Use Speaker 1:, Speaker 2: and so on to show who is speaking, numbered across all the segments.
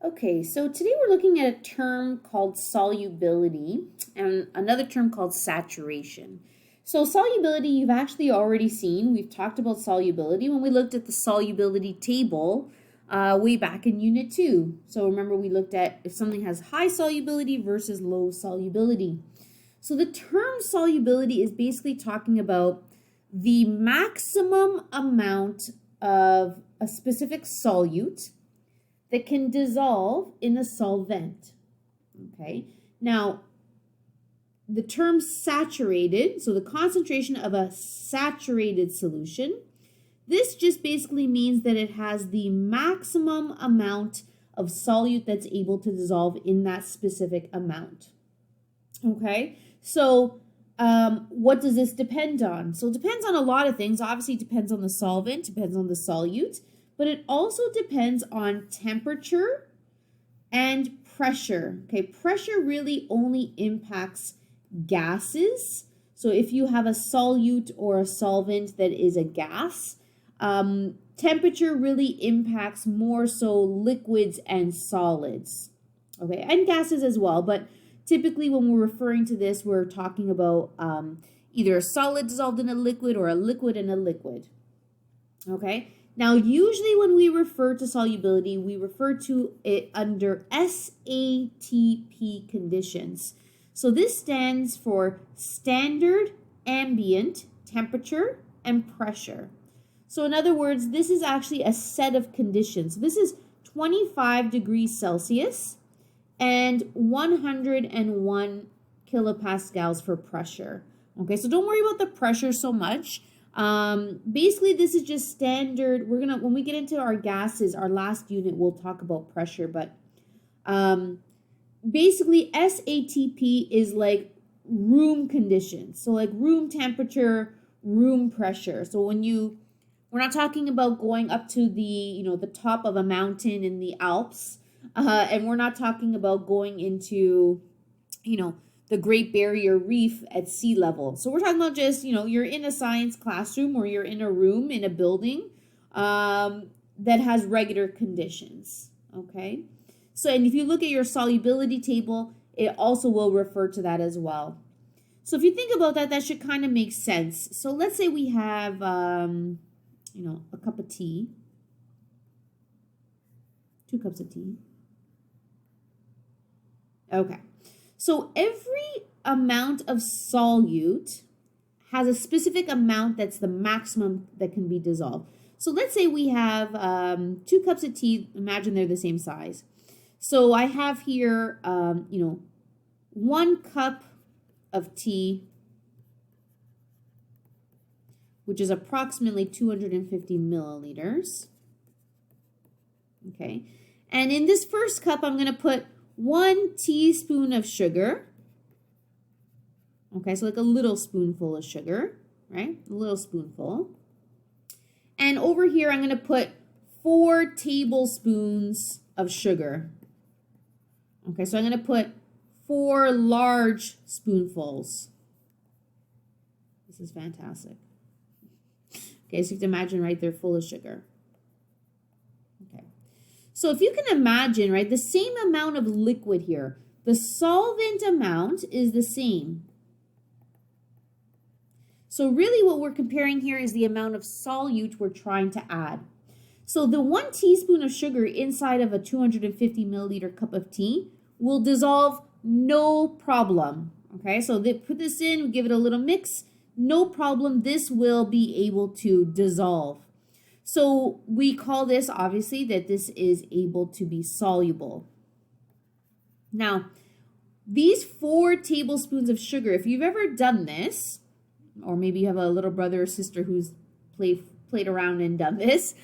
Speaker 1: Okay, so today we're looking at a term called solubility and another term called saturation. So, solubility, you've actually already seen. We've talked about solubility when we looked at the solubility table way back in Unit 2. So, remember, we looked at if something has high solubility versus low solubility. So, the term solubility is basically talking about the maximum amount of a specific solute that can dissolve in a solvent. Okay, now the term saturated, so the concentration of a saturated solution, this just basically means that it has the maximum amount of solute that's able to dissolve in that specific amount. Okay, so what does this depend on? So it depends on a lot of things. Obviously, it depends on the solvent, depends on the solute, but it also depends on temperature and pressure. Okay, pressure really only impacts gases. So if you have a solute or a solvent that is a gas, temperature really impacts more so liquids and solids. Okay, and gases as well, but typically when we're referring to this, we're talking about either a solid dissolved in a liquid or a liquid in a liquid. Okay, now usually when we refer to solubility, we refer to it under SATP conditions. So this stands for standard ambient temperature and pressure. So in other words, this is actually a set of conditions. This is 25 degrees Celsius and 101 kilopascals for pressure. Okay, so don't worry about the pressure so much. Basically, this is just standard. When we get into our gases, our last unit, we'll talk about pressure, but basically SATP is like room conditions. So like room temperature, room pressure. So we're not talking about going up to the top of a mountain in the Alps, and we're not talking about going into, the Great Barrier Reef at sea level. So we're talking about just, you're in a science classroom or you're in a room in a building that has regular conditions, okay? So, and if you look at your solubility table, it also will refer to that as well. So if you think about that, that should kind of make sense. So let's say we have, a cup of tea, 2 cups of tea. Okay. So every amount of solute has a specific amount that's the maximum that can be dissolved. So let's say we have 2 cups of tea. Imagine they're the same size. So I have here, 1 cup of tea, which is approximately 250 milliliters. Okay. And in this first cup, I'm going to put 1 teaspoon of sugar. Okay, so like a little spoonful of sugar, right? A little spoonful. And over here, I'm going to put 4 tablespoons of sugar. Okay, so I'm going to put 4 large spoonfuls. This is fantastic. Okay, so you have to imagine, right, they're full of sugar. Okay. So if you can imagine, right, the same amount of liquid here, the solvent amount is the same. So really what we're comparing here is the amount of solute we're trying to add. So the 1 teaspoon of sugar inside of a 250 milliliter cup of tea will dissolve no problem. Okay, so they put this in, give it a little mix, no problem, this will be able to dissolve. So we call this, obviously, that this is able to be soluble. Now, these 4 tablespoons of sugar, if you've ever done this, or maybe you have a little brother or sister who's played around and done this,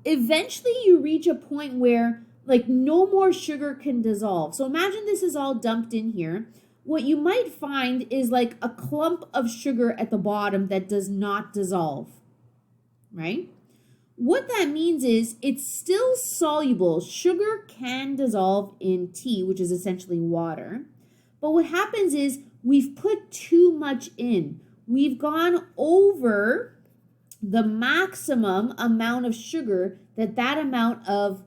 Speaker 1: eventually you reach a point where like no more sugar can dissolve. So imagine this is all dumped in here. What you might find is like a clump of sugar at the bottom that does not dissolve, right? What that means is it's still soluble. Sugar can dissolve in tea, which is essentially water. But what happens is we've put too much in. We've gone over the maximum amount of sugar that amount of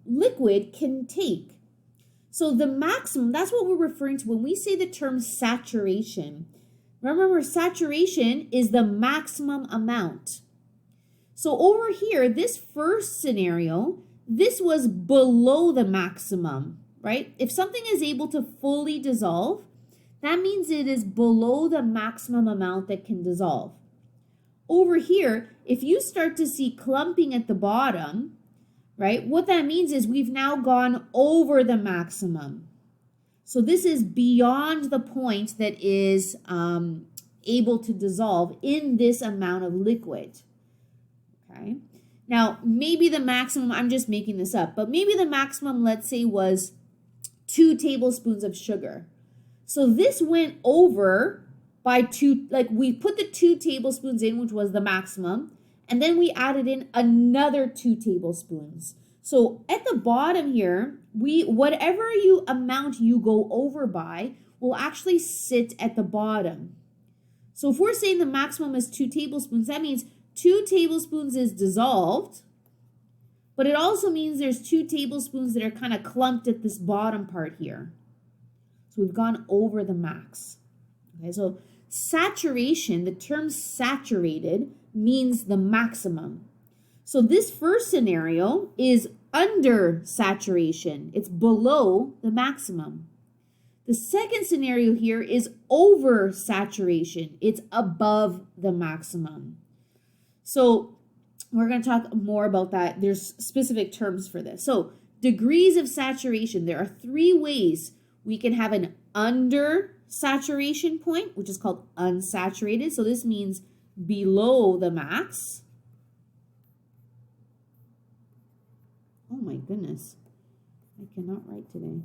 Speaker 1: liquid can take. So the maximum, that's what we're referring to when we say the term saturation. Remember, saturation is the maximum amount. So over here, this first scenario, this was below the maximum, right? If something is able to fully dissolve, that means it is below the maximum amount that can dissolve. Over here, if you start to see clumping at the bottom, right, what that means is we've now gone over the maximum. So this is beyond the point that is able to dissolve in this amount of liquid. Okay. Now, maybe the maximum, I'm just making this up, but maybe the maximum, let's say, was 2 tablespoons of sugar. So this went over by 2, like we put the 2 tablespoons in, which was the maximum, and then we added in another 2 tablespoons. So at the bottom here, whatever amount you go over by will actually sit at the bottom. So if we're saying the maximum is 2 tablespoons, that means 2 tablespoons is dissolved, but it also means there's 2 tablespoons that are kind of clumped at this bottom part here. So we've gone over the max. Okay, so saturation, the term saturated means the maximum. So this first scenario is under saturation. It's below the maximum. The second scenario here is over saturation. It's above the maximum. So we're going to talk more about that. There's specific terms for this. So degrees of saturation, there are 3 ways we can have an under saturation point, which is called unsaturated. So this means below the max. Oh my goodness, I cannot write today.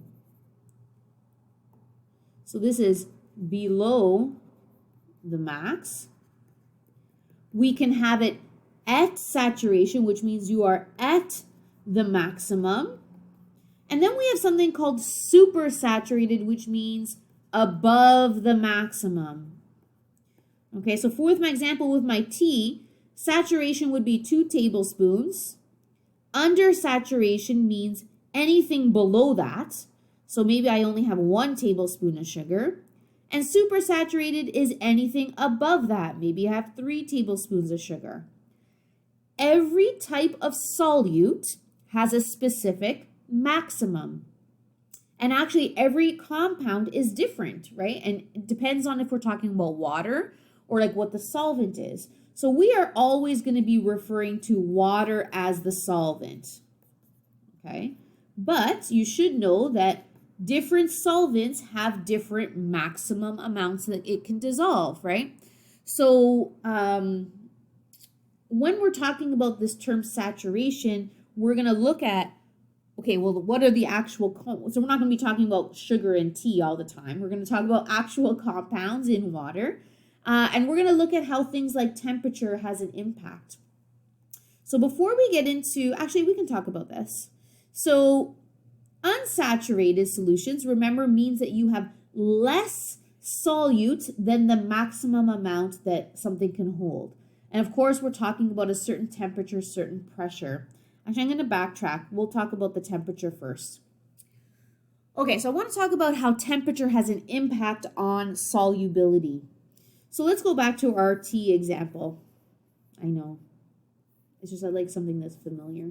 Speaker 1: So this is below the max. We can have it at saturation, which means you are at the maximum. And then we have something called supersaturated, which means above the maximum. Okay, so with my example with my tea, saturation would be 2 tablespoons. Under saturation means anything below that. So maybe I only have 1 tablespoon of sugar. And supersaturated is anything above that. Maybe I have 3 tablespoons of sugar. Every type of solute has a specific maximum. And actually, every compound is different, right? And it depends on if we're talking about water or like what the solvent is. So we are always going to be referring to water as the solvent, okay? But you should know that different solvents have different maximum amounts that it can dissolve, right? So when we're talking about this term saturation, we're going to look at, okay, well, what are the actual, so we're not going to be talking about sugar and tea all the time. We're going to talk about actual compounds in water. And we're going to look at how things like temperature has an impact. So before we get into, actually, we can talk about this. So unsaturated solutions, remember, means that you have less solute than the maximum amount that something can hold. And of course, we're talking about a certain temperature, certain pressure. Actually, I'm going to backtrack. We'll talk about the temperature first. Okay, so I want to talk about how temperature has an impact on solubility. So let's go back to our tea example. I know. It's just I like something that's familiar.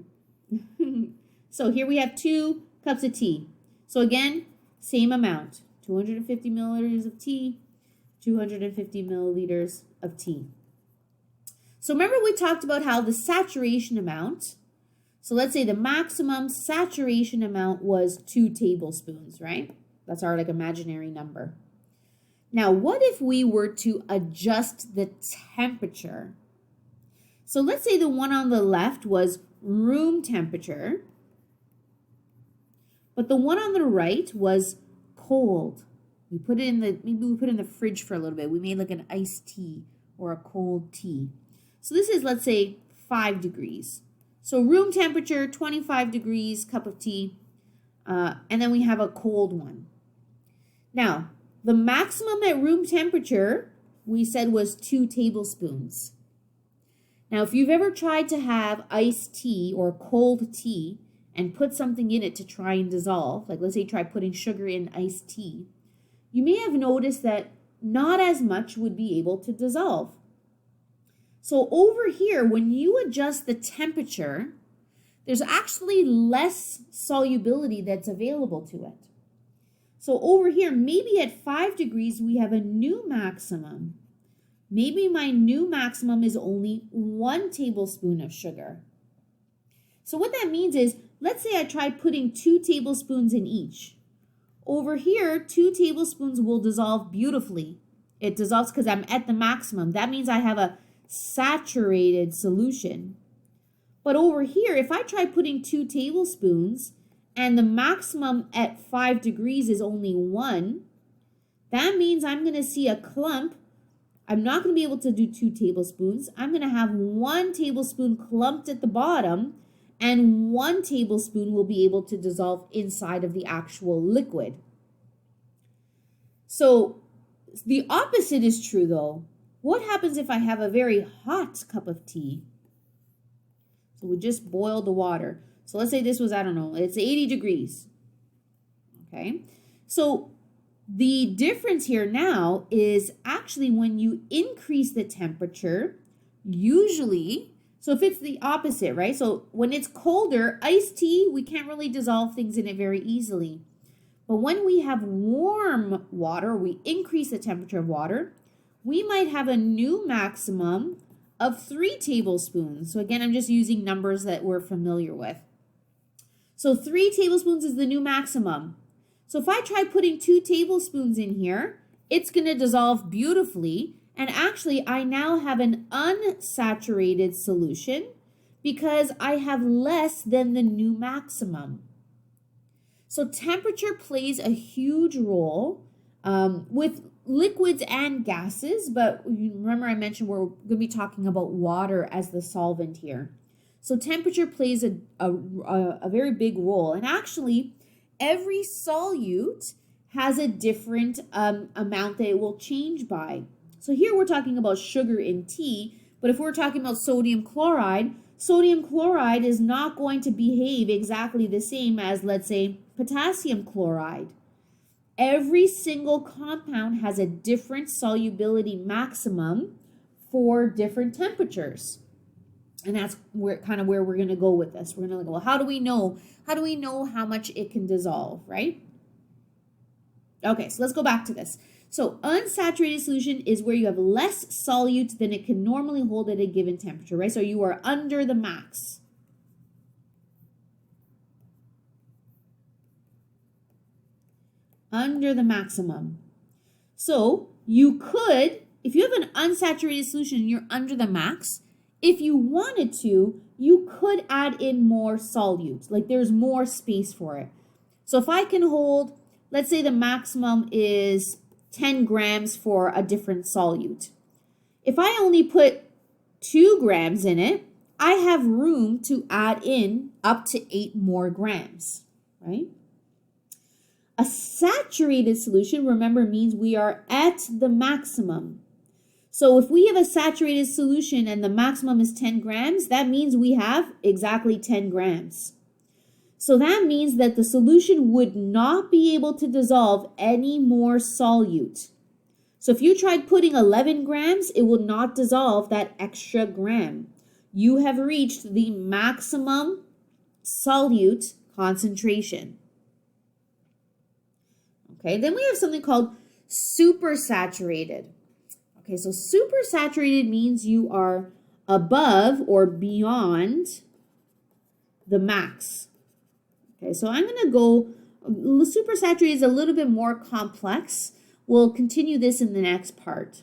Speaker 1: So here we have 2 cups of tea. So again, same amount. 250 milliliters of tea, 250 milliliters of tea. So remember we talked about how the saturation amount, so let's say the maximum saturation amount was 2 tablespoons, right? That's our like imaginary number. Now, what if we were to adjust the temperature? So let's say the one on the left was room temperature, but the one on the right was cold. We put it in the, maybe we put it in the fridge for a little bit. We made like an iced tea or a cold tea. So this is, let's say, 5 degrees. So room temperature, 25 degrees, cup of tea, and then we have a cold one. Now, the maximum at room temperature, we said, was 2 tablespoons. Now, if you've ever tried to have iced tea or cold tea, and put something in it to try and dissolve, like let's say try putting sugar in iced tea, you may have noticed that not as much would be able to dissolve. So over here, when you adjust the temperature, there's actually less solubility that's available to it. So over here, maybe at 5 degrees, we have a new maximum. Maybe my new maximum is only 1 tablespoon of sugar. So what that means is, let's say I try putting 2 tablespoons in each. Over here, 2 tablespoons will dissolve beautifully. It dissolves because I'm at the maximum. That means I have a saturated solution. But over here, if I try putting 2 tablespoons and the maximum at 5 degrees is only 1, that means I'm going to see a clump. I'm not going to be able to do 2 tablespoons. I'm going to have 1 tablespoon clumped at the bottom, and 1 tablespoon will be able to dissolve inside of the actual liquid. So the opposite is true though. What happens if I have a very hot cup of tea? So we just boiled the water. So let's say this was, I don't know, it's 80 degrees. Okay. So the difference here now is actually when you increase the temperature, usually, so if it's the opposite, right? So when it's colder, iced tea, we can't really dissolve things in it very easily. But when we have warm water, we increase the temperature of water, we might have a new maximum of 3 tablespoons. So again, I'm just using numbers that we're familiar with. So 3 tablespoons is the new maximum. So if I try putting 2 tablespoons in here, it's going to dissolve beautifully. And actually, I now have an unsaturated solution because I have less than the new maximum. So temperature plays a huge role with liquids and gases, but remember I mentioned we're going to be talking about water as the solvent here. So temperature plays a very big role. And actually, every solute has a different amount that it will change by. So here we're talking about sugar in tea, but if we're talking about sodium chloride is not going to behave exactly the same as, let's say, potassium chloride. Every single compound has a different solubility maximum for different temperatures. And that's where we're going to go with this. We're going to go, well, how do we know how much it can dissolve, right? Okay, so let's go back to this. So unsaturated solution is where you have less solute than it can normally hold at a given temperature, right? So you are under the max. Under the maximum. So you could, if you have an unsaturated solution and you're under the max, if you wanted to, you could add in more solute. Like there's more space for it. So if I can hold, let's say the maximum is 10 grams for a different solute. If I only put 2 grams in it, I have room to add in up to 8 more grams, right? A saturated solution, remember, means we are at the maximum. So if we have a saturated solution and the maximum is 10 grams, that means we have exactly 10 grams. So that means that the solution would not be able to dissolve any more solute. So if you tried putting 11 grams, it will not dissolve that extra gram. You have reached the maximum solute concentration. Okay, then we have something called supersaturated. Okay, so supersaturated means you are above or beyond the max. Okay, so I'm going to go, supersaturated is a little bit more complex. We'll continue this in the next part.